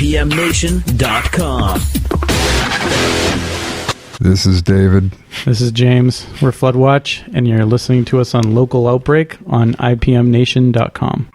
IPMNation.com. This is David. This is James. We're Floodwatch, and you're listening to us on Local Outbreak on IPMNation.com.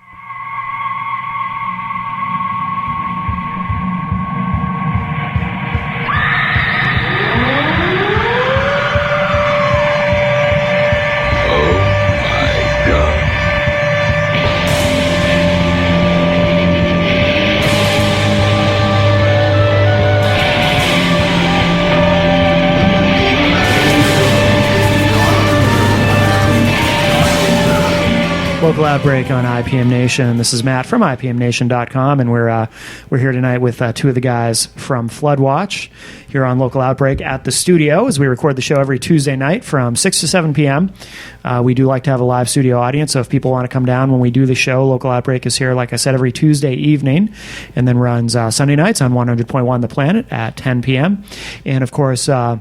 Local Outbreak on IPM Nation. This is Matt from IPMNation.com, and we're here tonight with two of the guys from Floodwatch here on Local Outbreak at the studio as we record the show every Tuesday night from 6 to 7 p.m. We do like to have a live studio audience, so if people want to come down when we do the show, Local Outbreak is here, like I said, every Tuesday evening, and then runs Sunday nights on 100.1 The Planet at 10 p.m. And, of course, the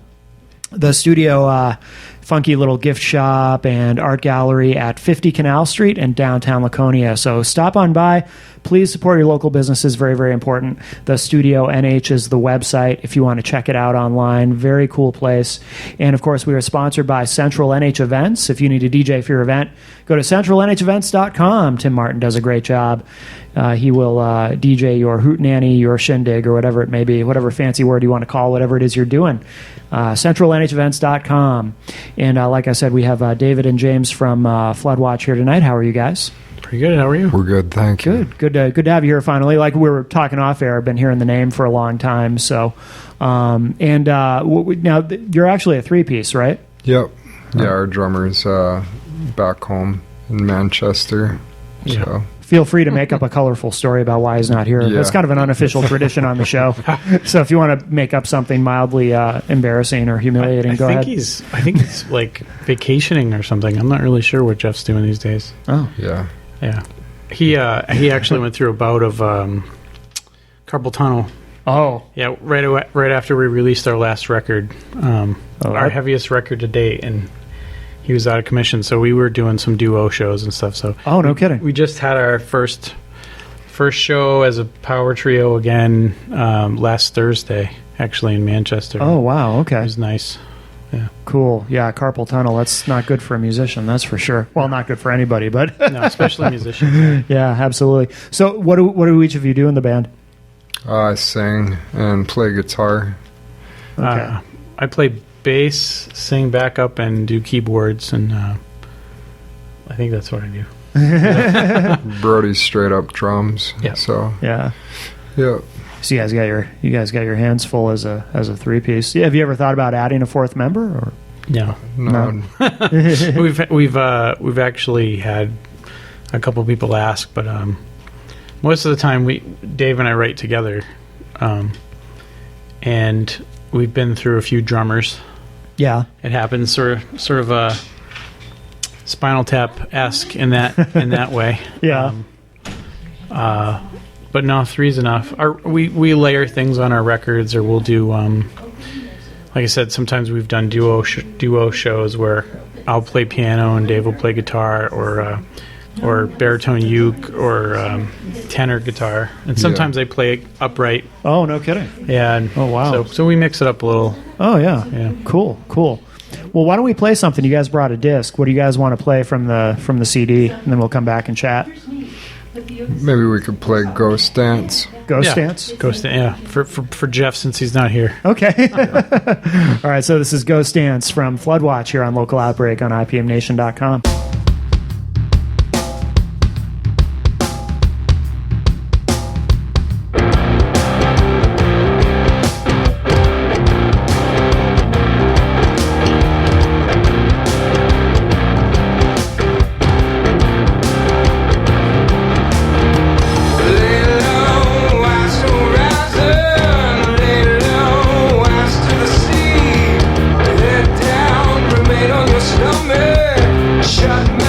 studio... funky little gift shop and art gallery at 50 Canal Street in downtown Laconia. So stop on by. Please support your local businesses. Very, very important. The Studio NH is the website if you want to check it out online. Very cool place. And, of course, we are sponsored by Central NH Events. If you need a DJ for your event, go to centralnhevents.com. Tim Martin does a great job. He will DJ your hootenanny, your shindig, or whatever it may be, whatever fancy word you want to call whatever it is you're doing. CentralNHEvents.com. And like I said, we have David and James from Floodwatch here tonight. How are you guys? Pretty good. How are you? We're good, thank you. Good to have you here finally. Like we were talking off air, I've been hearing the name for a long time. So, now you're actually a three-piece, right? Yep. Yeah, our drummer's back home in Manchester. Yeah. So. Feel free to make up a colorful story about why he's not here. Yeah. That's kind of an unofficial tradition on the show. So if you want to make up something mildly embarrassing or humiliating, go ahead. I think he's like vacationing or something. I'm not really sure what Jeff's doing these days. Oh. Yeah. Yeah. He actually went through a bout of carpal tunnel. Oh. Yeah, right after we released our last record, our heaviest record to date, and he was out of commission, so we were doing some duo shows and stuff. So no kidding. We just had our first show as a power trio again last Thursday, actually in Manchester. Oh wow, okay. It was nice. Yeah. Cool. Yeah, carpal tunnel. That's not good for a musician, that's for sure. Well, not good for anybody, but no, especially musicians. Yeah, absolutely. So what do each of you do in the band? I sing and play guitar. Okay. I play bass, sing backup, and do keyboards, and I think that's what I do. Brody's straight up drums. Yeah. So yeah. Yeah. So you guys got your hands full as a three piece. Yeah, have you ever thought about adding a fourth member? Or no. We've actually had a couple people ask, but most of the time Dave and I write together, and we've been through a few drummers. Yeah, it happens sort of a Spinal Tap-esque in that way. Yeah. But no, three's enough. We layer things on our records, or we'll do, like I said, sometimes we've done duo shows where I'll play piano and Dave will play guitar, or baritone uke, or tenor guitar, and sometimes they play upright. Oh, no kidding. Yeah. Oh, wow. So we mix it up a little. Oh, yeah. Cool. Well, why don't we play something? You guys brought a disc. What do you guys want to play from the CD? And then we'll come back and chat. Maybe we could play Ghost Dance. Ghost Dance? Ghost Dance, yeah. For Jeff, since he's not here. Okay. All right, so this is Ghost Dance from Floodwatch here on Local Outbreak on IPMNation.com. Shut me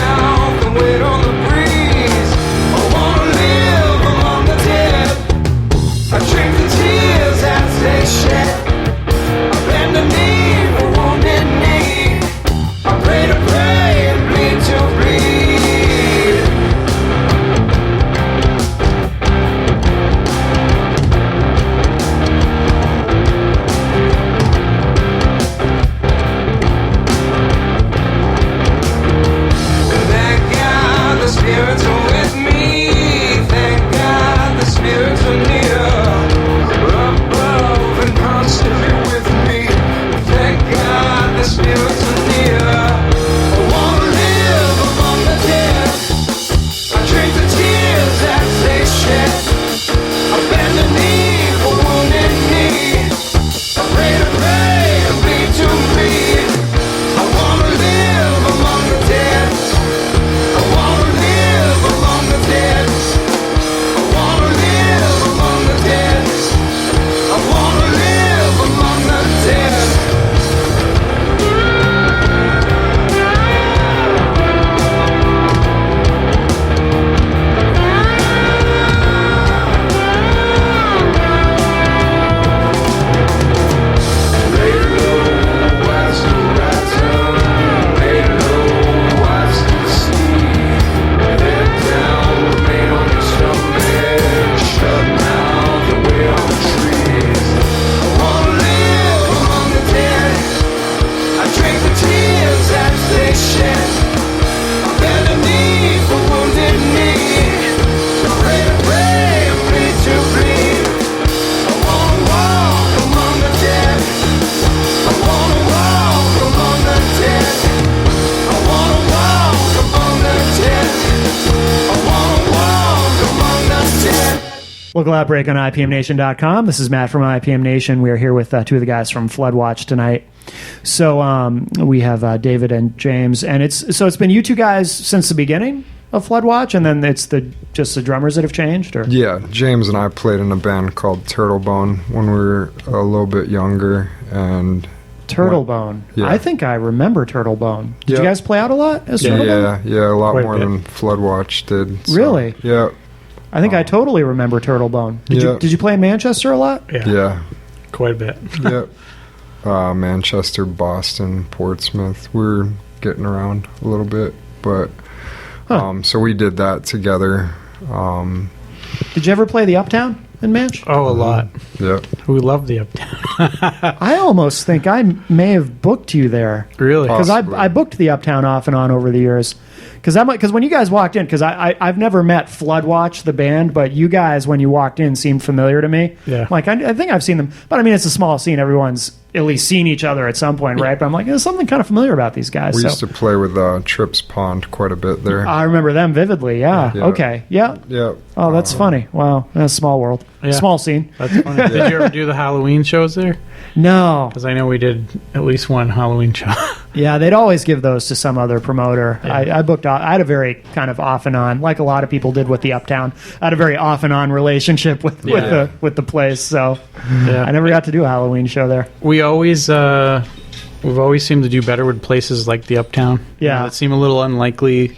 Local Outbreak on IPMNation.com. This is Matt from IPM Nation. We are here with two of the guys from Floodwatch tonight. So we have David and James, and it's been you two guys since the beginning of Floodwatch, and then it's just the drummers that have changed, or? Yeah, James and I played in a band called Turtlebone when we were a little bit younger, and Turtlebone. Yeah. I think I remember Turtlebone. Did Yeah. you guys play out a lot as Turtlebone? Yeah, a lot Quite a more bit. than Floodwatch did. So, Really? Yeah, I think I totally remember Turtlebone. Yeah. Did you play in Manchester a lot? yeah, Quite a bit. yeah. Manchester, Boston, Portsmouth. We were getting around a little bit, but so we did that together. Did you ever play the Uptown in Manch? Oh, a lot. Yeah, We love the Uptown. I almost think I may have booked you there. Really? Because Possibly. I booked the Uptown off and on over the years. Because when you guys walked in, because I've never met Floodwatch, the band, but you guys, when you walked in, seemed familiar to me. Yeah. Like, I think I've seen them. But, I mean, it's a small scene. Everyone's at least seen each other at some point, right? But I'm like, there's something kind of familiar about these guys. we So used to play with Trips Pond quite a bit there. I remember them vividly, yeah. Yeah. Okay, yeah. Yeah. Oh, that's funny. Wow. That's a small world. Yeah. Small scene. That's funny. Did you ever do the Halloween shows there? No. Because I know we did at least one Halloween show. Yeah, they'd always give those to some other promoter. Yeah. I had a very kind of off and on, like a lot of people did with the Uptown. I had a very off and on relationship with the place, so Yeah. I never got to do a Halloween show there. We've always seemed to do better with places like the Uptown. Yeah. That seem a little unlikely.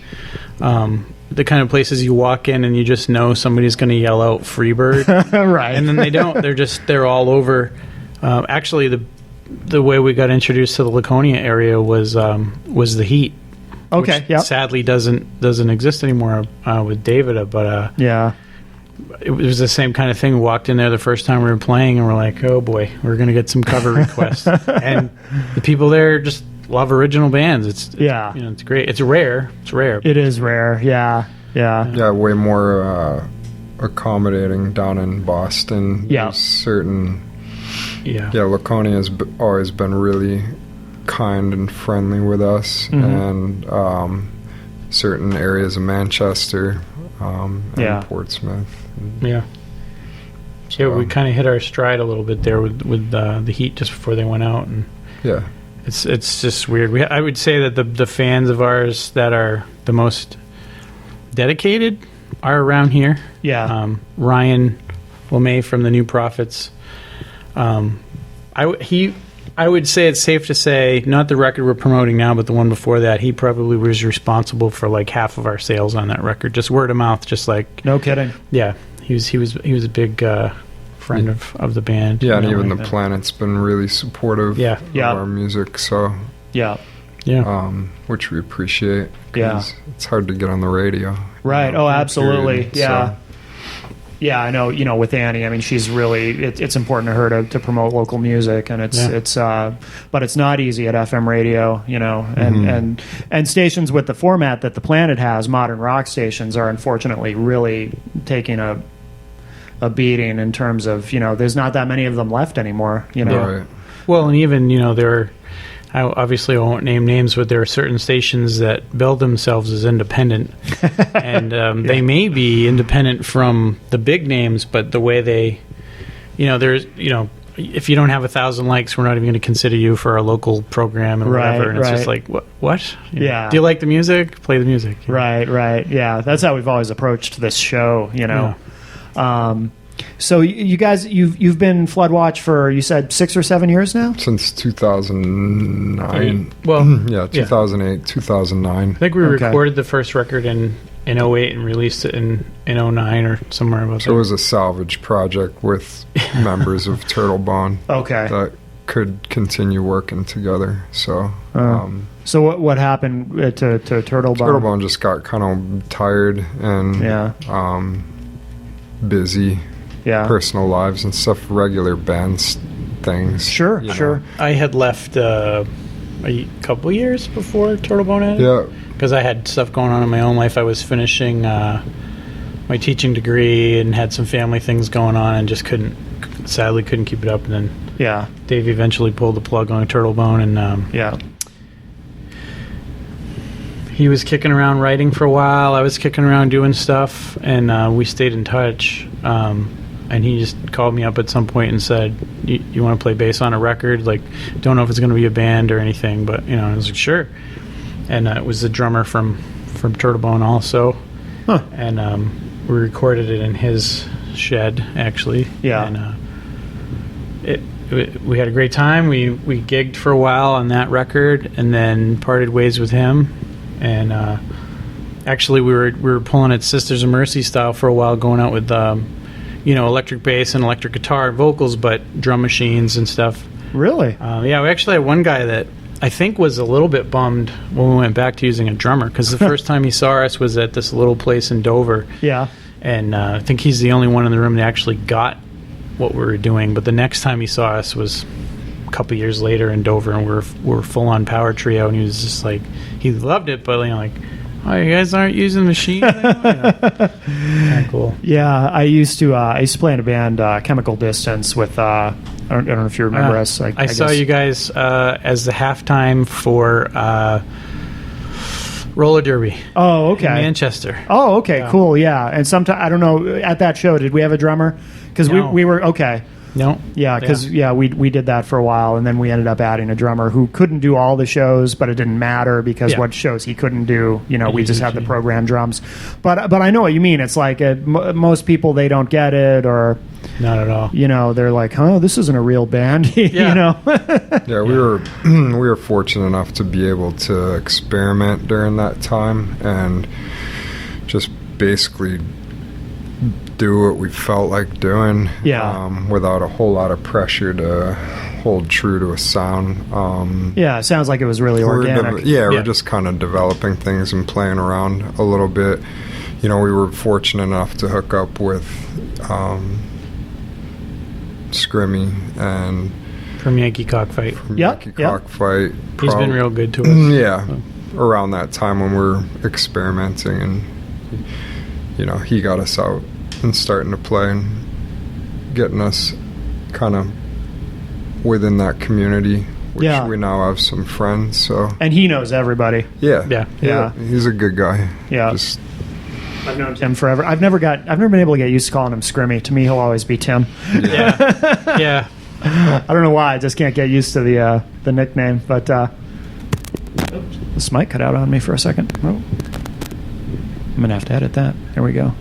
The kind of places you walk in and you just know somebody's going to yell out "Freebird," Right. and then they don't. They're all over. Actually, the way we got introduced to the Laconia area was the Heat. Okay, which yeah. Sadly, doesn't exist anymore with David. But Yeah. it was the same kind of thing. We walked in there the first time we were playing, and we're like, "Oh boy, we're going to get some cover requests." And the people there just love original bands. It's great. It's rare. It is rare. Yeah. Yeah. Yeah, way more accommodating down in Boston. Yeah. There's certain. Yeah. Yeah, Laconia has always been really kind and friendly with us, and certain areas of Manchester and Yeah. Portsmouth. Yeah. So, Yeah, we kind of hit our stride a little bit there with the Heat just before they went out, and yeah, it's just weird. I would say that the fans of ours that are the most dedicated are around here. Yeah. Ryan LeMay from the New Prophets. I would say it's safe to say, not the record we're promoting now, but the one before that, he probably was responsible for like half of our sales on that record. Just word of mouth, just like No kidding. yeah. He was a big friend of the band. yeah, and you know, even like the that. Planet's been really supportive Yeah. Yeah. of our music, so Yeah. Yeah. which we appreciate. 'Cause Yeah. it's hard to get on the radio. Right. Oh, absolutely. period, Yeah. so. Yeah, I know. You know, with Annie, I mean, she's really. It's important to her to promote local music, and but it's not easy at FM radio. You know, and stations with the format that the Planet has, modern rock stations, are unfortunately really taking a beating in terms of, you know, there's not that many of them left anymore. You know. Right. Well, and even, you know, I obviously won't name names, but there are certain stations that bill themselves as independent, and they may be independent from the big names, but the way they, you know, if you don't have 1,000 likes, we're not even going to consider you for our local program and Right, whatever. And it's just right. like, what? You know, Yeah. do you like the music? Play the music. You know? Right. Yeah, that's how we've always approached this show. You know. So you guys, you've been Floodwatch for, you said 6 or 7 years now. Since 2009. Well, Yeah, 2008, 2009. I think we Okay. recorded the first record in 08 and released it in 09 or somewhere about So it there. was a salvage project with members of Turtlebone Okay. that could continue working together. So So what happened to Turtlebone? Turtlebone just got kind of tired and Yeah. busy, Yeah. personal lives and stuff, regular bands things. Sure. you know. Sure. I had left a couple years before Turtlebone ended. Yeah, Because I had stuff going on in my own life. I was finishing my teaching degree and had some family things going on, and just sadly couldn't keep it up. And then Yeah. Dave eventually pulled the plug on Turtlebone, and Yeah. he was kicking around writing for a while. I was kicking around doing stuff, and we stayed in touch. and he just called me up at some point and said, "You want to play bass on a record? Like, don't know if it's going to be a band or anything, but I was like, sure." And it was the drummer from Turtlebone also, and we recorded it in his shed actually. Yeah. And we had a great time. We gigged for a while on that record, and then parted ways with him. And actually, we were pulling it Sisters of Mercy style for a while, going out with electric bass and electric guitar and vocals, but drum machines and stuff. Really? Yeah, we actually had one guy that I think was a little bit bummed when we went back to using a drummer, because the first time he saw us was at this little place in Dover. Yeah. And I think he's the only one in the room that actually got what we were doing. But the next time he saw us was a couple years later in Dover, and we're full on power trio, and he was just like, he loved it, but like, oh, you guys aren't using the machine anymore? Kind of cool. Yeah, I used to play in a band, Chemical Distance, with I don't know if you remember us. I saw you guys as the halftime for roller derby. Oh, okay. In Manchester. Oh, okay, cool. Yeah, and sometime I don't know, at that show, did we have a drummer? Because No. we were okay. No. Yeah, because we did that for a while, and then we ended up adding a drummer who couldn't do all the shows, but it didn't matter because what shows he couldn't do, we just had the program drums. But I know what you mean. It's like most people, they don't get it, or not at all. They're like, "Huh, this isn't a real band." Yeah. Yeah, we were fortunate enough to be able to experiment during that time and just basically do what we felt like doing, without a whole lot of pressure to hold true to a sound. Yeah, it sounds like it was really organic. We're just kind of developing things and playing around a little bit. We were fortunate enough to hook up with Scrimmy and from Yankee Cockfight. Yankee Cockfight. He's been real good to us. Yeah, around that time when we were experimenting, and he got us out and starting to play and getting us kind of within that community, which we now have some friends. So, and he knows everybody. Yeah, he's a good guy. Yeah, I've known Tim forever. I've never been able to get used to calling him Scrimmy. To me, he'll always be Tim. Yeah. I don't know why. I just can't get used to the nickname. But this mic cut out on me for a second. Oh. I'm gonna have to edit that. There we go.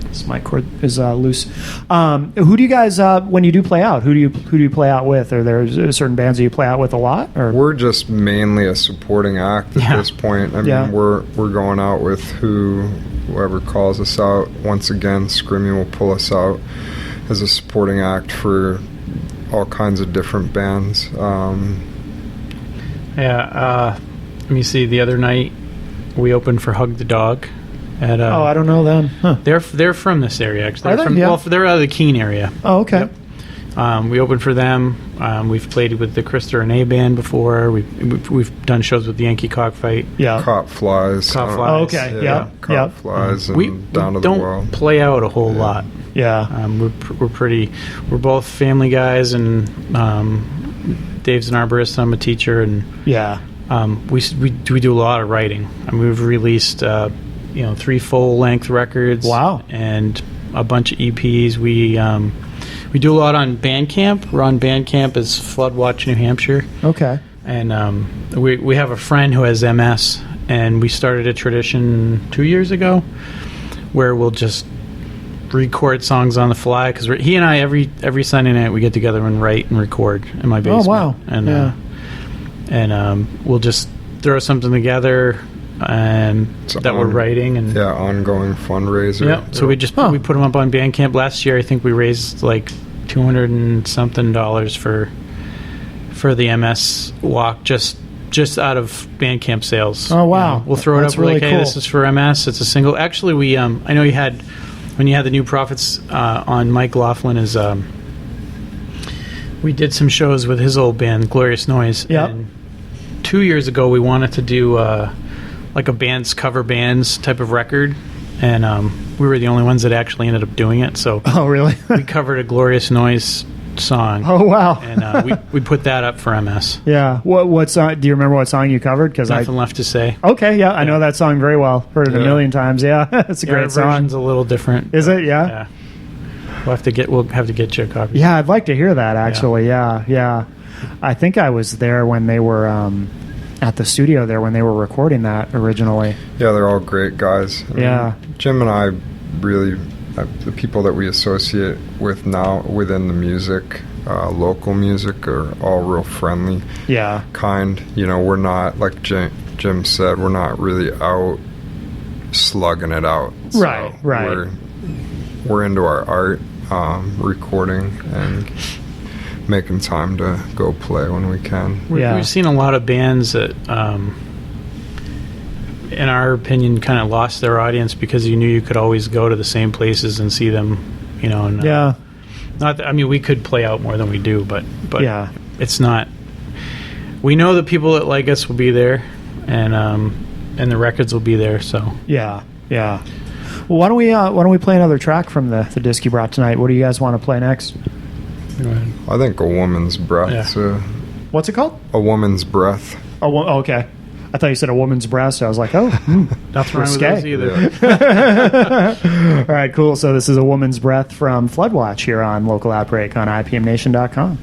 This mic cord is loose. Who do you guys, when you do play out, who do you play out with? Are there certain bands that you play out with a lot? Or we're just mainly a supporting act at this point. I mean, we're going out with whoever calls us out. Once again, Scrimmy will pull us out as a supporting act for all kinds of different bands. Let me see. The other night we opened for Hug the Dog. I don't know them. Huh. They're from this area, actually. Are they? They're out of the Keene area. Oh, okay. Yep. We opened for them. We've played with the Krista Renee band before. We've done shows with the Yankee Cockfight. Yeah. Cop Flies. Oh, okay. Yeah. Cop Flies and we Down to the don't World. Play out a whole lot. Yeah. We're both family guys, and Dave's an arborist. I'm a teacher, and we do a lot of writing. I mean, we've released 3 full-length records. Wow. And a bunch of EPs. We do a lot on Bandcamp. We're on Bandcamp as Floodwatch, New Hampshire. Okay. And we have a friend who has MS, and we started a tradition 2 years ago where we'll just record songs on the fly, because he and I every Sunday night we get together and write and record in my basement. Oh, wow. And we'll just throw something together we're writing, and ongoing fundraiser. Yeah, so we put them up on Bandcamp. Last year I think we raised like $200 and something for the MS walk, just out of Bandcamp sales. Oh, wow. We'll throw it That's up really like, hey, cool. this is for MS. It's a single. Actually, we I know when you had the New Prophets on, Mike Laughlin is we did some shows with his old band Glorious Noise. Yep. And 2 years ago we wanted to do like a band's cover bands type of record, and we were the only ones that actually ended up doing it. So really? We covered a Glorious Noise song. Oh, wow. And we put that up for MS. Yeah. What song? Do you remember what song you covered? Nothing Left to Say. Okay. Yeah, I know that song very well. Heard it a million times. Yeah, it's a great Our song. version's a little different. Is it? Yeah. We'll have to get you a copy. Yeah, I'd like to hear that, actually. Yeah. I think I was there when they were at the studio there when they were recording that originally. Yeah, they're all great guys. Yeah. Jim and I really, the people that we associate with now within the music, local music, are all real friendly. Yeah. Kind. We're not, like Jim said, we're not really out slugging it out. Right. We're into our art, recording and making time to go play when we can. We've seen a lot of bands that, in our opinion, kind of lost their audience because you knew you could always go to the same places and see them. And, not that, we could play out more than we do, but yeah, it's not. We know the people that like us will be there, and the records will be there. So yeah. Well, why don't we play another track from the disc you brought tonight? What do you guys want to play next? I think A Woman's Breath. Yeah. What's it called? A Woman's Breath. Oh, okay. I thought you said A Woman's Breast. I was like, nothing wrong with those either. Yeah. All right, cool. So this is A Woman's Breath from Floodwatch here on Local Outbreak on IPMNation.com.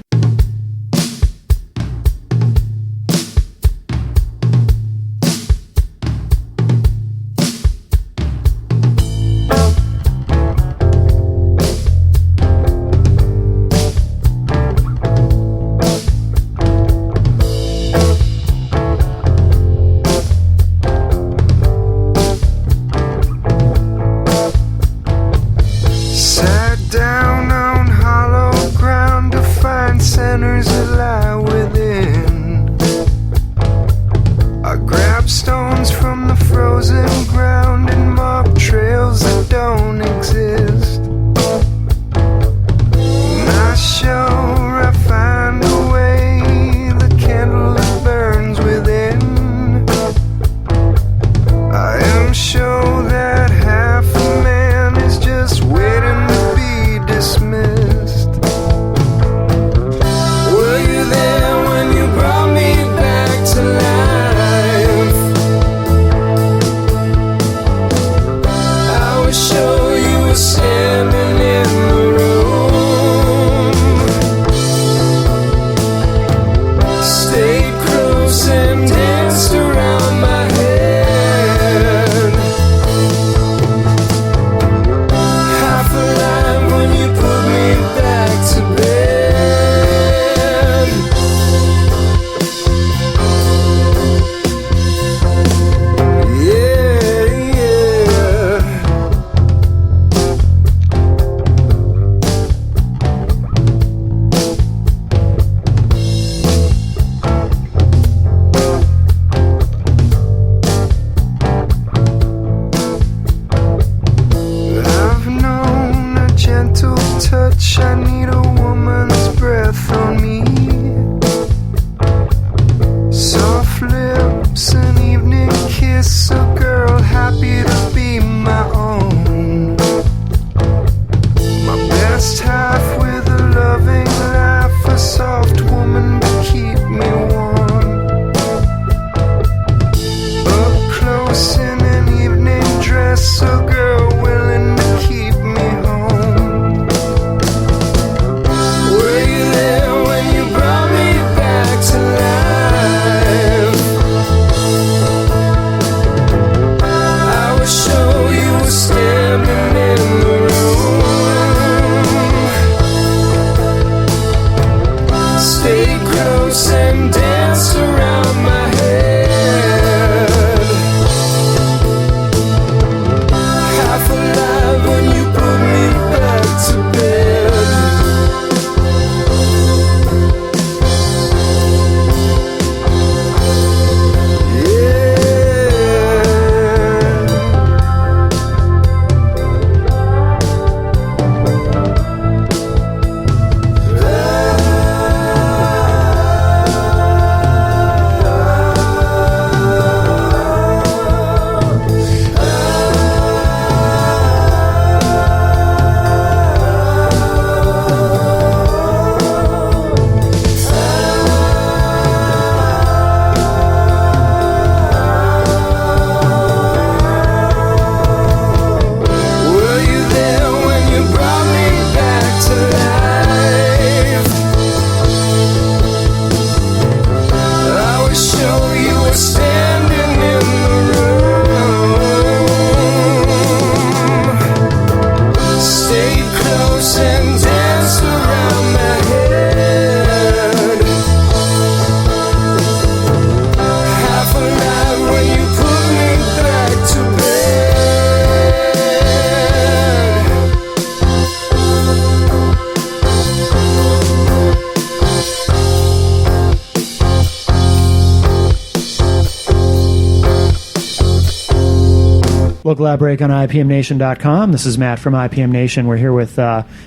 Local Outbreak on IPMNation.com. This is Matt from IPM Nation. We're here with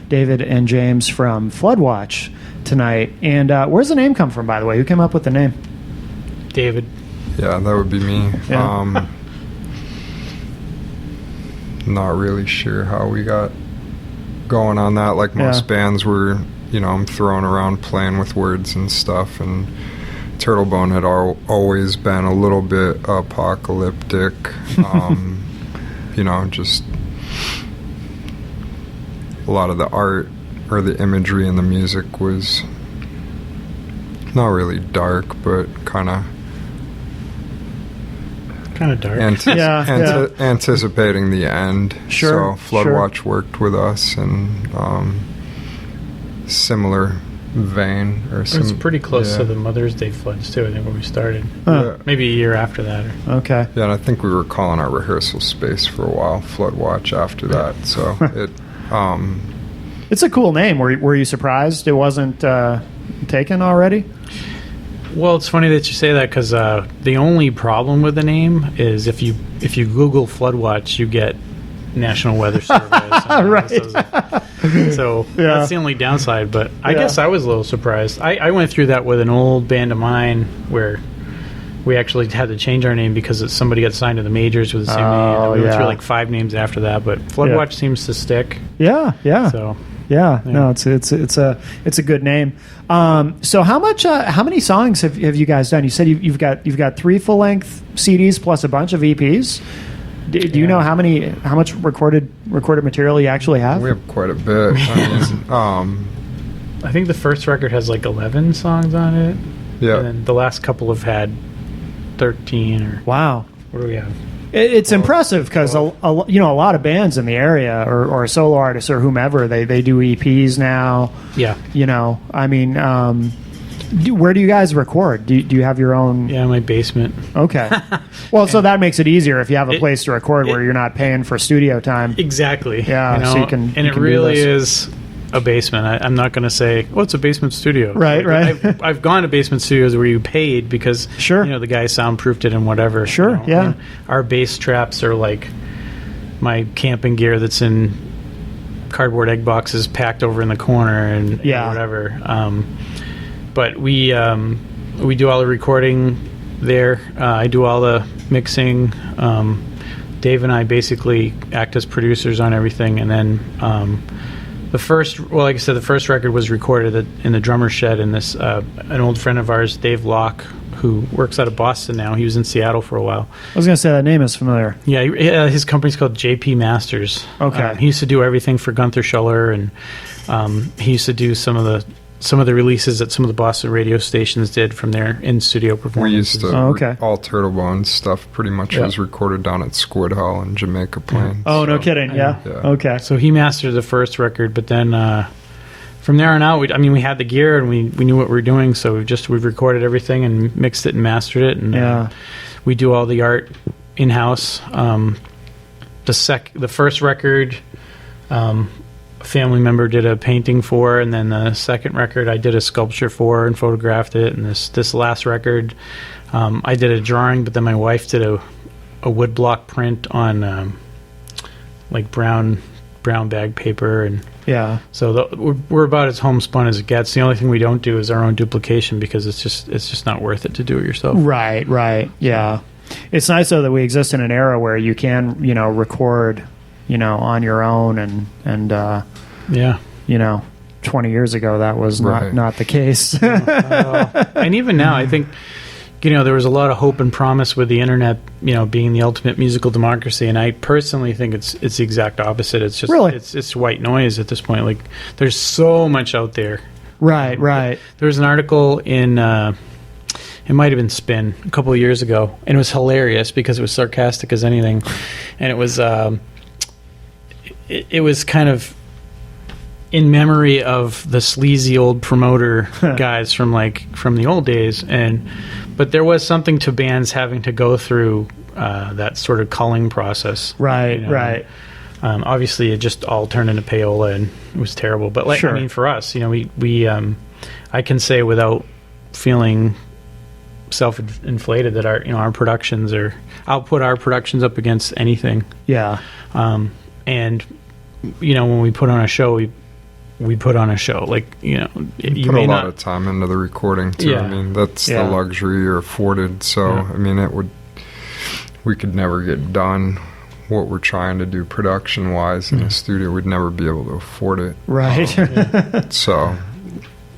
David and James from Floodwatch tonight. And where's the name come from, by the way? Who came up with the name? David. Yeah, that would be me. Yeah. Not really sure how we got going on that. Like most bands were, I'm throwing around playing with words and stuff, and Turtlebone had always been a little bit apocalyptic. Just a lot of the art or the imagery in the music was not really dark, but kind of dark. Anticipating the end. Sure. So Floodwatch worked with us in similar vein. It was pretty close to the Mother's Day floods too, I think, when we started. Maybe a year after that. Okay. Yeah, and I think we were calling our rehearsal space for a while Floodwatch after that. So it it's a cool name. Were you surprised it wasn't taken already? Well, it's funny that you say that, because the only problem with the name is if you Google Floodwatch, you get National Weather Service. Right. So that's the only downside. But I guess I was a little surprised. I went through that with an old band of mine where we actually had to change our name because somebody got signed to the majors with the same name. And we went through like 5 names after that. But Floodwatch seems to stick. Yeah. So. Yeah, no, it's a good name. So how many songs have you guys done? You said you've got 3 full-length CDs plus a bunch of EPs. Do you know how much recorded material you actually have? We have quite a bit. I think the first record has like 11 songs on it. Yeah. And then the last couple have had 13 or... Wow. What do we have? It's impressive because a lot of bands in the area or solo artists or whomever they do EPs now. Yeah. I mean, where do you guys record? Do you have your own? Yeah, my basement. Okay. Well, so that makes it easier if you have a place to record where you're not paying for studio time. Exactly. Yeah. So you can. And it really is a basement. I'm not going to say, it's a basement studio. Right. I've gone to basement studios where you paid because the guy soundproofed it and whatever. Sure. Yeah. And our bass traps are like my camping gear that's in cardboard egg boxes packed over in the corner and whatever. But we do all the recording there. I do all the mixing. Dave and I basically act as producers on everything, and then. The first record was recorded in the drummer's shed in this, an old friend of ours, Dave Locke, who works out of Boston now. He was in Seattle for a while. I was going to say that name is familiar. Yeah, his company's called JP Masters. Okay. He used to do everything for Gunther Schuller, and he used to do some of the releases that some of the Boston radio stations did from their in-studio performances. We used to, all Turtlebone stuff pretty much was recorded down at Squid Hall in Jamaica Plain. Oh, no kidding, yeah. Okay. So he mastered the first record, but then from there on out, we had the gear and we knew what we were doing, so we've recorded everything and mixed it and mastered it, and we do all the art in-house. The first record... a family member did a painting for, and then the second record I did a sculpture for and photographed it, and this last record I did a drawing, but then my wife did a woodblock print on like brown bag paper, and so we're about as homespun as it gets. The only thing we don't do is our own duplication because it's just not worth it to do it yourself. Right, yeah. It's nice though that we exist in an era where you can record on your own, and 20 years ago that was not the case. And even now, I think there was a lot of hope and promise with the internet, being the ultimate musical democracy, and I personally think it's the exact opposite. It's just it's white noise at this point. Like, there's so much out there. Right. There was an article in it might have been Spin a couple of years ago, and it was hilarious because it was sarcastic as anything, and it was it was kind of in memory of the sleazy old promoter guys from the old days, but there was something to bands having to go through that sort of culling process. Right. Obviously, it just all turned into payola, and it was terrible. But for us, we I can say without feeling self-inflated that our productions are. I'll put our productions up against anything. Yeah. And when we put on a show, we put on a show. Like, you put a lot of time into the recording too. Yeah. I mean, that's the luxury you're afforded. So, I mean, we could never get done what we're trying to do production wise in the studio. We'd never be able to afford it. Right. So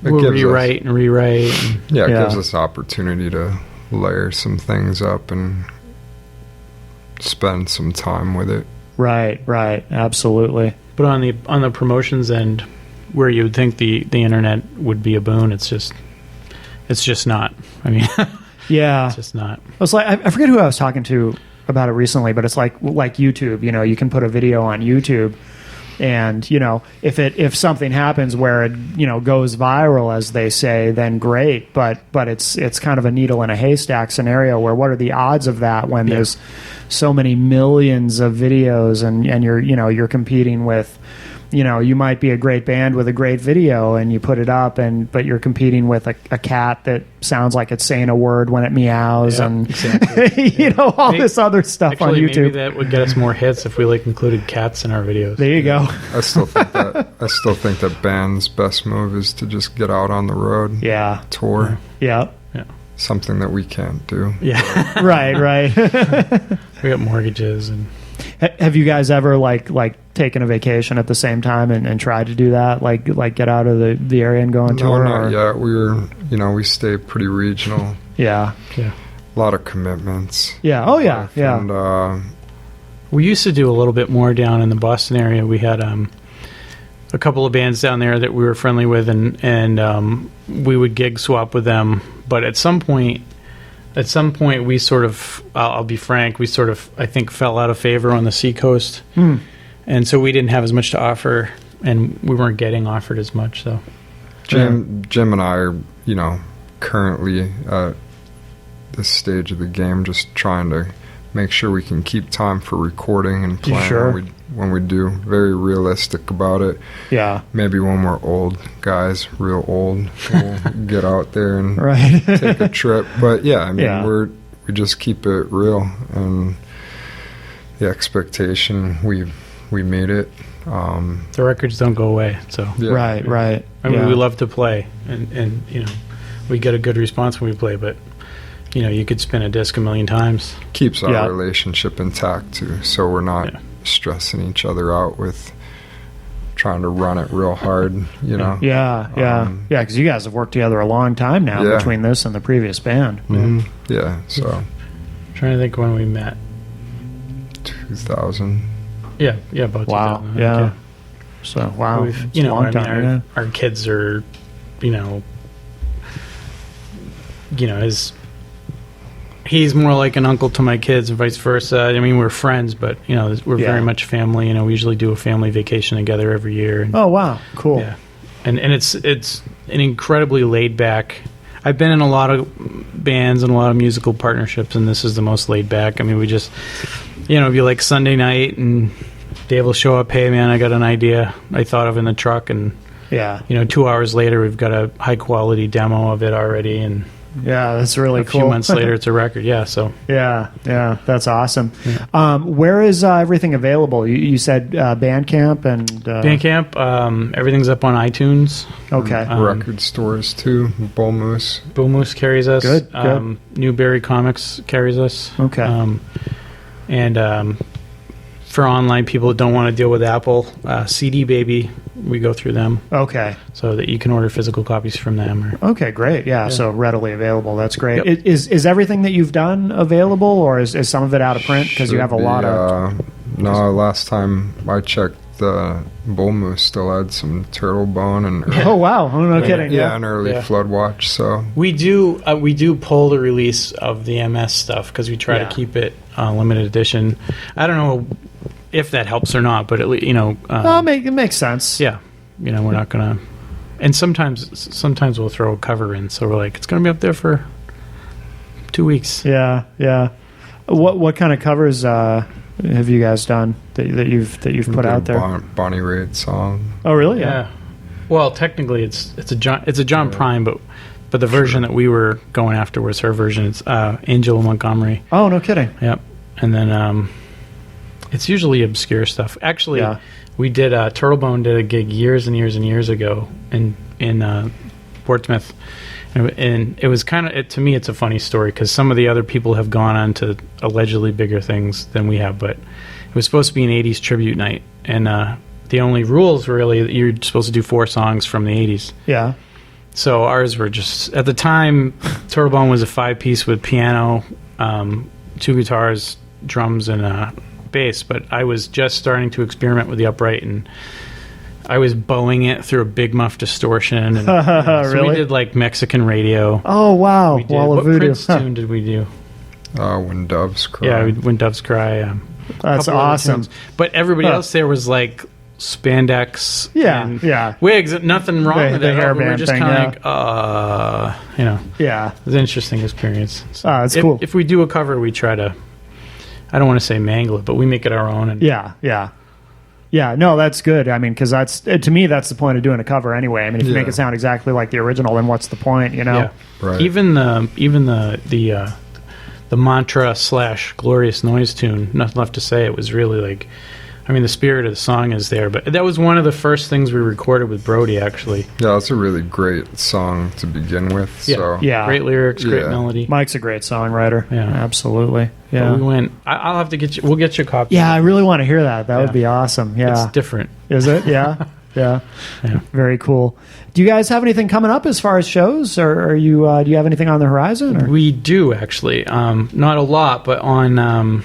we'll rewrite and rewrite. It gives us opportunity to layer some things up and spend some time with it. Right. Absolutely. But on the promotions end, where you would think the internet would be a boon, it's just not. I mean, it's just not. It's like I forget who I was talking to about it recently, but it's like YouTube. You can put a video on YouTube, and if something happens where it goes viral, as they say, then great. But it's kind of a needle in a haystack scenario where what are the odds of that when there's so many millions of videos and you're competing with. You might be a great band with a great video and you put it up, but you're competing with a cat that sounds like it's saying a word when it meows, and exactly. all this other stuff on YouTube. Maybe that would get us more hits if we included cats in our videos. There you go. I still think that band's best move is to just get out on the road. Yeah. Tour. Yeah. Something that we can't do. Yeah. Right. We got mortgages and. Have you guys ever taken a vacation at the same time and tried to do that? Like get out of the area and go on tour? No, not yet. We were, we stay pretty regional. Yeah. A lot of commitments. Yeah. Oh yeah. Yeah. And we used to do a little bit more down in the Boston area. We had a couple of bands down there that we were friendly with, and we would gig swap with them. But at some point, we sort of, I'll be frank, we sort of, I think, fell out of favor on the seacoast. And so we didn't have as much to offer, and we weren't getting offered as much. So Jim and I are, currently at this stage of the game just trying to make sure we can keep time for recording and playing when we do. Very realistic about it. Yeah. Maybe when we're old guys, real old, we'll get out there and take a trip. But I mean, we just keep it real, and the expectation we made it. The records don't go away. So right. I mean, we love to play, and we get a good response when we play, but. You could spin a disc a million times. Keeps our relationship intact, too, so we're not stressing each other out with trying to run it real hard, Yeah, because you guys have worked together a long time now between this and the previous band. Mm-hmm. Yeah, so. I'm trying to think when we met. 2000. Yeah, about 2000. Yeah. Okay. So, wow. We've, our kids are, he's more like an uncle to my kids and vice versa. I mean, we're friends, but, we're very much family. We usually do a family vacation together every year. And, oh, wow. Cool. Yeah. And it's an incredibly laid back. I've been in a lot of bands and a lot of musical partnerships, and this is the most laid back. I mean, we just, it'd be like Sunday night, and Dave will show up, hey, man, I got an idea I thought of in the truck, and, 2 hours later, we've got a high-quality demo of it already, and... Yeah, that's really cool. A few months later, it's a record. Yeah, so yeah, that's awesome. Yeah. Where is everything available? You said Bandcamp and Bandcamp. Everything's up on iTunes. Okay, record stores too. Bull Moose carries us. Good. Newberry Comics carries us. Okay, and for online people that don't want to deal with Apple, CD Baby, we go through them. Okay. So that you can order physical copies from them. Okay, great. Yeah, so readily available. That's great. Yep. Is everything that you've done available, or is some of it out of print? Because you have a lot of... No, last time I checked, the Bull Moose still had some turtle bone and... Oh, wow. Oh, no kidding. Yeah, an early Floodwatch, so... We do pull the release of the MS stuff because we try to keep it limited edition. I don't know if that helps or not, but at least, it makes sense. Yeah. We're not going to... And sometimes we'll throw a cover in, so we're like, it's going to be up there for 2 weeks. Yeah. What kind of covers have you guys done that you've put out there? Bonnie Raitt song. Oh, really? Yeah. Well, technically, it's a John Prine, but But the version that we were going after was her version. It's Angela Montgomery. Oh, no kidding. Yep. And then it's usually obscure stuff. Actually, we did Turtlebone did a gig years and years and years ago in Portsmouth. And it was kind of, to me, it's a funny story because some of the other people have gone on to allegedly bigger things than we have. But it was supposed to be an 80s tribute night. And the only rules were really that you're supposed to do 4 songs from the 80s. Yeah. So ours were just, at the time, Turtlebone was a 5-piece with piano, 2 guitars, drums, and bass. But I was just starting to experiment with the upright, and I was bowing it through a big muff distortion. And, so really? we did like Mexican radio. Oh, wow. We did, Wall of what Voodoo. Prince tune did we do? When Doves Cry. Yeah, When Doves Cry. That's couple other awesome. tunes. But everybody else there was like spandex and wigs. Nothing wrong with the it. hairband We were just thing, kind of like, Yeah. it was an interesting experience. So It's cool. If we do a cover, we try to, I don't want to say mangle it, but we make it our own. And Yeah, no, that's good. I mean, because that's, to me, that's the point of doing a cover anyway. I mean, if you make it sound exactly like the original, then what's the point, you know? Yeah. Right. Even the mantra / glorious noise tune, nothing left to say. It was really like, I mean, the spirit of the song is there, but that was one of the first things we recorded with Brody, actually. Yeah, it's a really great song to begin with. Yeah, So. great lyrics, great melody. Mike's a great songwriter. Yeah. Absolutely. Yeah. But we went. I'll have to get you. We'll get you a copy. Yeah, I really want to hear that. That would be awesome. Yeah. It's different. Is it? Yeah. Yeah. Yeah. Very cool. Do you guys have anything coming up as far as shows, or are you? Do you have anything on the horizon? Or? We do actually. Not a lot, but on the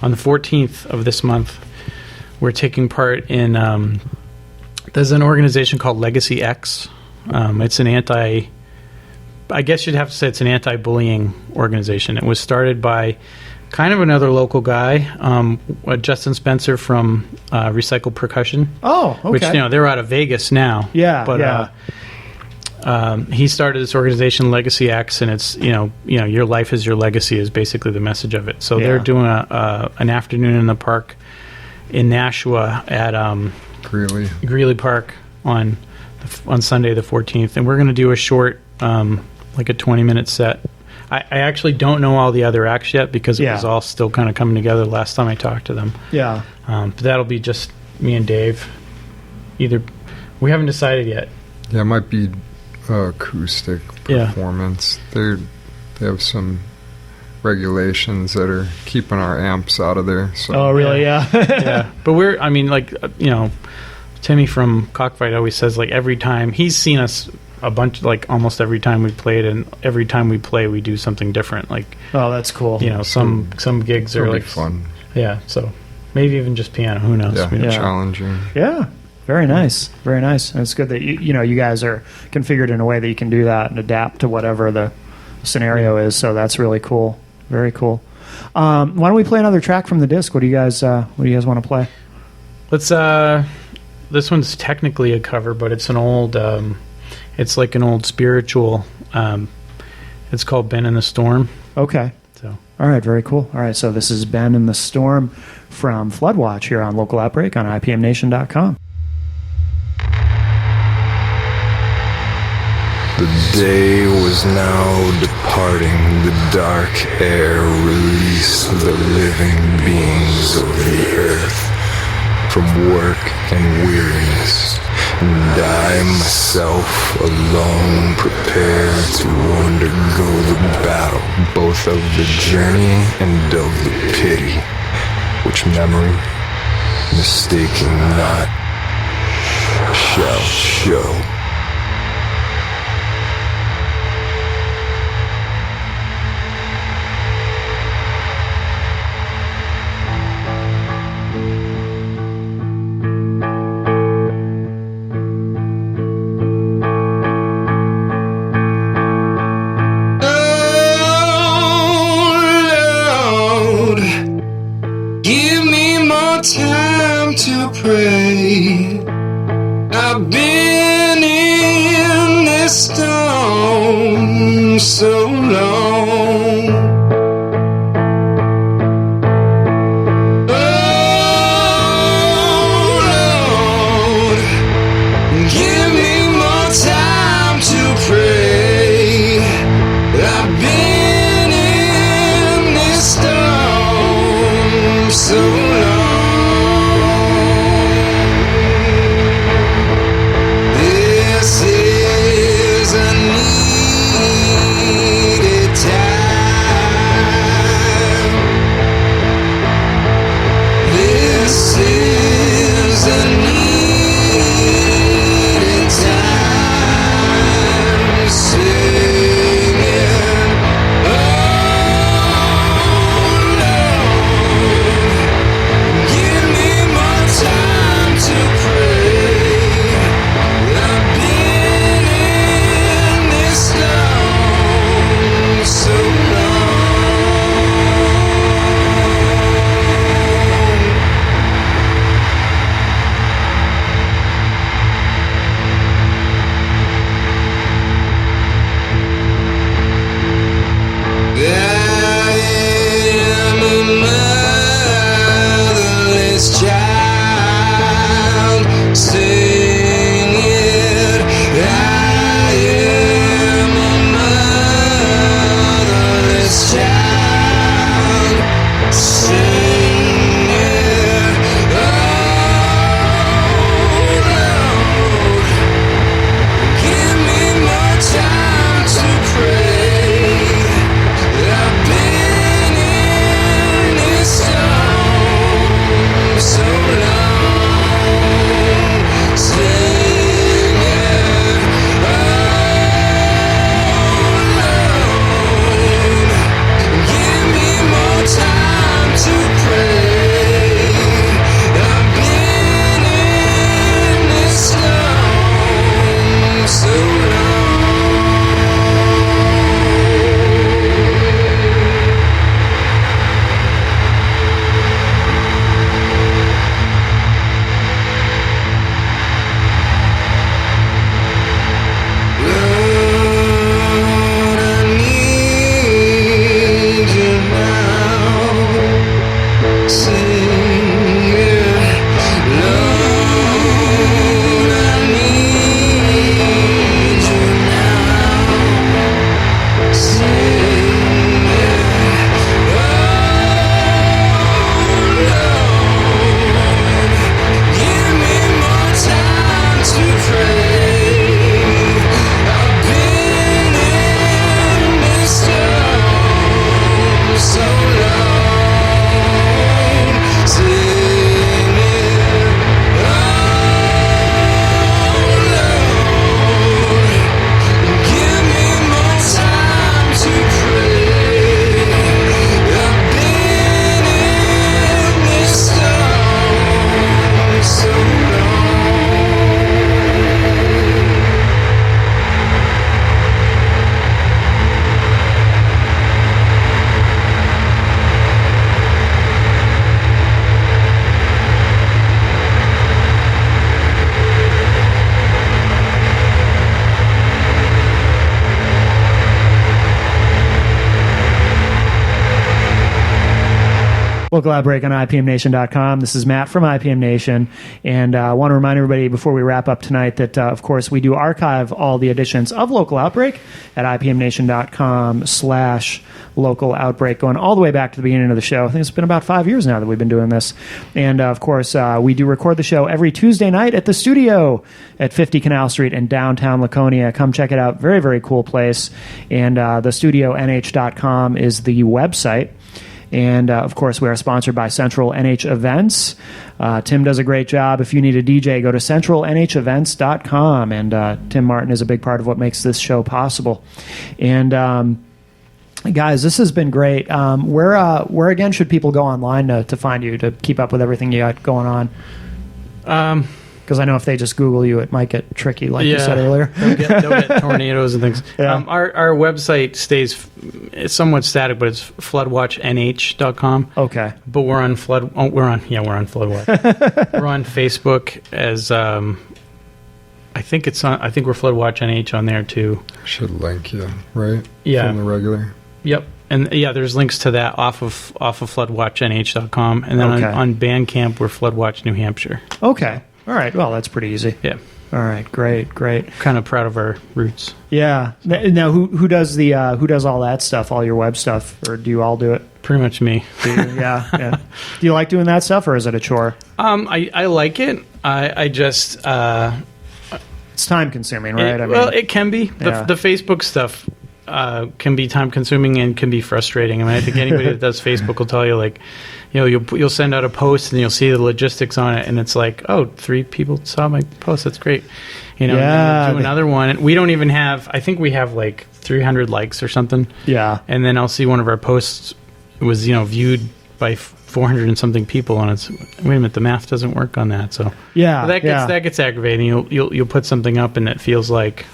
14th of this month, we're taking part in. There's an organization called Legacy X. It's an I guess you'd have to say it's an anti-bullying organization. It was started by kind of another local guy, Justin Spencer from Recycled Percussion. Oh, okay. Which, they're out of Vegas now. Yeah, But he started this organization, Legacy X, and it's, your life is your legacy is basically the message of it. So they're doing an afternoon in the park in Nashua at Greeley Park on Sunday the 14th. And we're going to do a short, like a 20-minute set. I actually don't know all the other acts yet because it was all still kind of coming together last time I talked to them. Yeah. But that'll be just me and Dave. We haven't decided yet. Yeah, it might be acoustic performance. They have some regulations that are keeping our amps out of there. So. Oh, really? Yeah. Yeah. But Timmy from Cockfight always says, like, every time he's seen us a bunch, like almost every time we played, and every time we play we do something different. Like, oh, that's cool. Some gigs are like fun. Yeah, so maybe even just piano. Who knows? Yeah, challenging. Yeah, very nice, very nice. And it's good that you guys are configured in a way that you can do that and adapt to whatever the scenario is. So that's really cool. Very cool. Why don't we play another track from the disc? What do you guys want to play? Let's. This one's technically a cover, but it's an old. It's like an old spiritual. It's called "Ben in the Storm." Okay. So. All right. Very cool. All right. So this is Ben in the Storm from Floodwatch here on Local Outbreak on IPMNation.com. The day was now departing, the dark air released the living beings of the earth from work and weariness, and I myself alone prepared to undergo the battle, both of the journey and of the pity, which memory, mistaking not, shall show. Time to pray. I've been in this storm so long. Oh Lord, give me more time to pray. Local Outbreak on IPMNation.com. This is Matt from IPM Nation, and I want to remind everybody before we wrap up tonight that, of course, we do archive all the editions of Local Outbreak at IPMNation.com/Local Outbreak, going all the way back to the beginning of the show. I think it's been about 5 years now that we've been doing this. And, of course, we do record the show every Tuesday night at the studio at 50 Canal Street in downtown Laconia. Come check it out. Very, very cool place. And thestudionh.com is the website. And, of course, we are sponsored by Central NH Events. Tim does a great job. If you need a DJ, go to centralnhevents.com. And Tim Martin is a big part of what makes this show possible. And, guys, this has been great. Where again, should people go online to find you, to keep up with everything you got going on? Because I know if they just Google you, it might get tricky, like you said earlier. They'll get tornadoes and things. Yeah. Our website stays it's somewhat static, but it's floodwatchnh.com. Okay. But we're on we're on Floodwatch. We're on Facebook as I think we're Floodwatch NH on there too. Should link you, right? Yeah. From the regular. Yep. And there's links to that off of floodwatchnh.com, and then Okay. on Bandcamp we're Floodwatch New Hampshire. Okay. All right. Well, that's pretty easy. Yeah. All right. Great. Kind of proud of our roots. Yeah. Now, who does who does all that stuff, all your web stuff, or do you all do it? Pretty much me. Do you? Yeah. Do you like doing that stuff, or is it a chore? I like it. I just It's time consuming, right? it can be. The Facebook stuff can be time consuming and can be frustrating. I mean, I think anybody that does Facebook will tell you, like, you'll send out a post and you'll see the logistics on it, and it's like, oh, 3 people saw my post. That's great. And then do another one. And we don't even have. I think we have like 300 likes or something. Yeah. And then I'll see one of our posts was viewed by 400 and something people, and it's, wait a minute, the math doesn't work on that. So that gets aggravating. You'll put something up and it feels like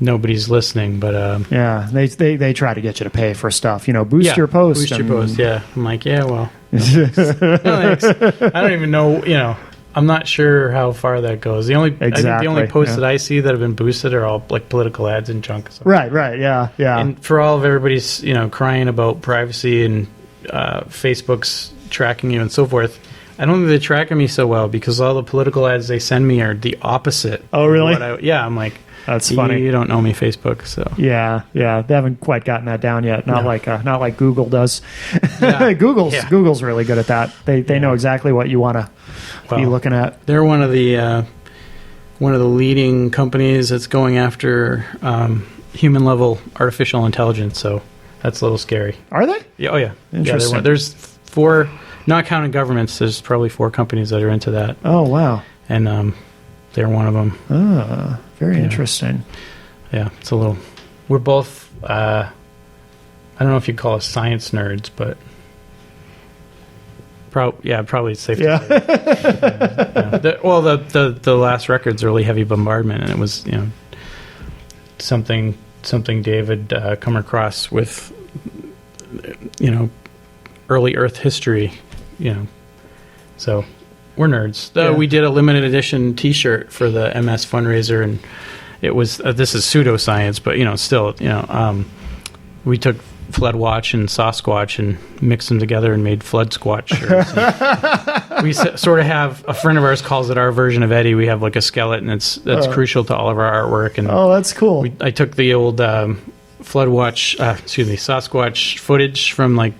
nobody's listening, but they try to get you to pay for stuff. Boost your post. Boost your post. Yeah, I'm like, well, no, thanks. I don't even know. I'm not sure how far that goes. I think the only posts that I see that have been boosted are all like political ads and junk. So. Right. Yeah. And for all of everybody's crying about privacy and Facebook's tracking you and so forth, I don't think they're tracking me so well, because all the political ads they send me are the opposite. Oh, really? I'm like, that's funny. You don't know me, Facebook. So yeah, they haven't quite gotten that down yet. Not like Google does. Yeah. Google's really good at that. They know exactly what you want to be looking at. They're one of the leading companies that's going after human level artificial intelligence. So that's a little scary. Are they? Yeah. Oh yeah. Interesting. Yeah, there's 4, not counting governments. There's probably 4 companies that are into that. Oh wow. And they're one of them. Oh, very interesting. Yeah, it's a little. We're both. I don't know if you'd call us science nerds, but probably it's safe to say. The last record's Early Heavy Bombardment, and it was something David come across with early Earth history, so. We're nerds. We did a limited edition T-shirt for the MS fundraiser, and it was this is pseudoscience, but still, we took Floodwatch and Sasquatch and mixed them together and made Flood Squatch shirts. We sort of have, a friend of ours calls it our version of Eddie. We have like a skeleton that's crucial to all of our artwork. And that's cool. I took the old Sasquatch footage from like,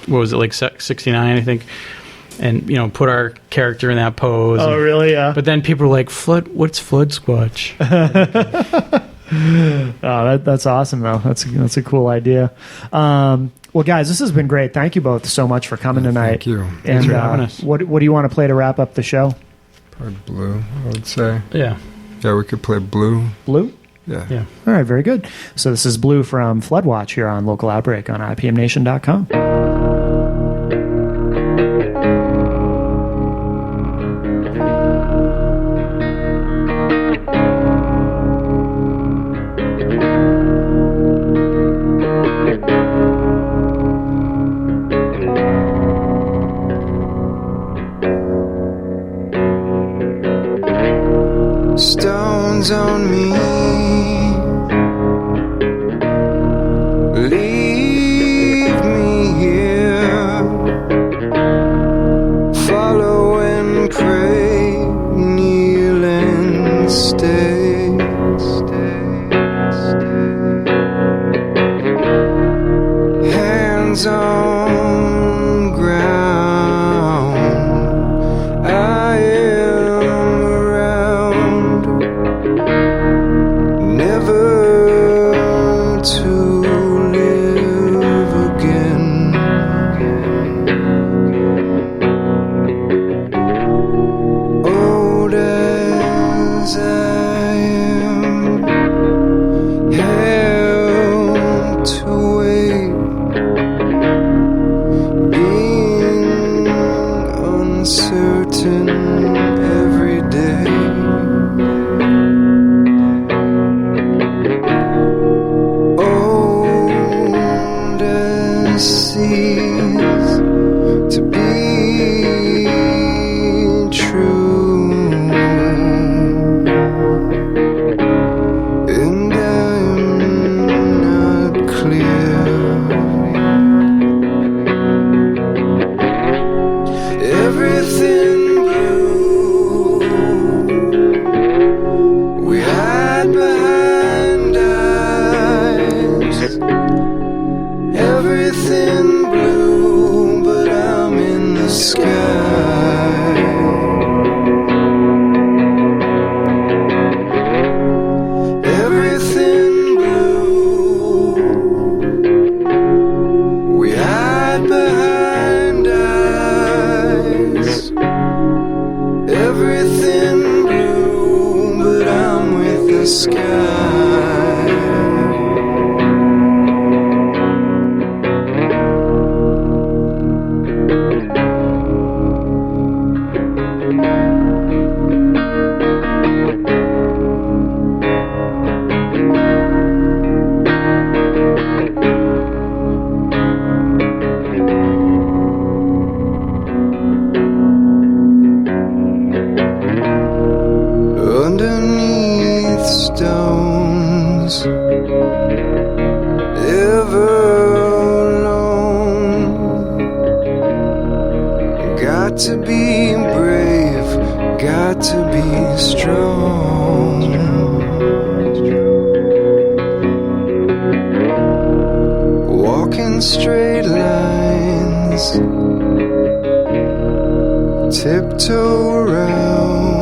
what was it, like 69, I think. And put our character in that pose. Oh, really? Yeah. But then people were like, what's Flood Squatch? That's awesome, though. That's a cool idea. Well, guys, this has been great. Thank you both so much for coming tonight. Thank you. Thanks for having us. What do you want to play to wrap up the show? Probably Blue, I would say. Yeah. Yeah, we could play Blue. Blue? Yeah. All right, very good. So this is Blue from Floodwatch here on Local Outbreak on IPMNation.com. Stones on me, leave me here the sky. Underneath stones, ever alone. Got to be brave, got to be strong. Walking straight lines, tiptoe around.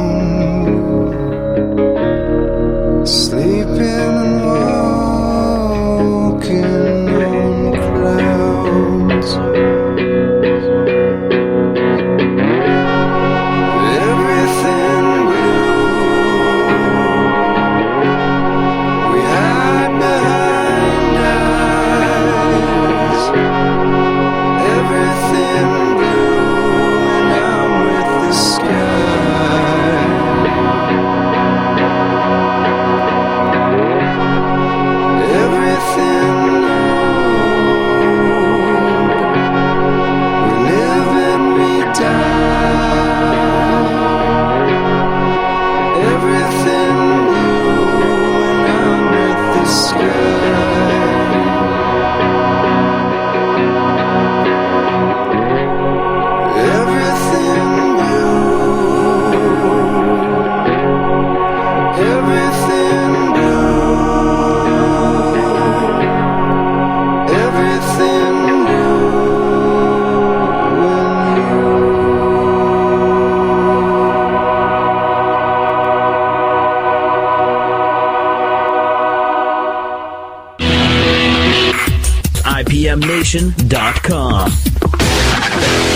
Sleeping and walking on clouds. Everything blue, we hide behind eyes. Everything blue, and I'm with the sky. Everything old, we live and we die. Everything blue, and I'm with the sky. Everything blue, everything blue. Everything new when IPMNation.com.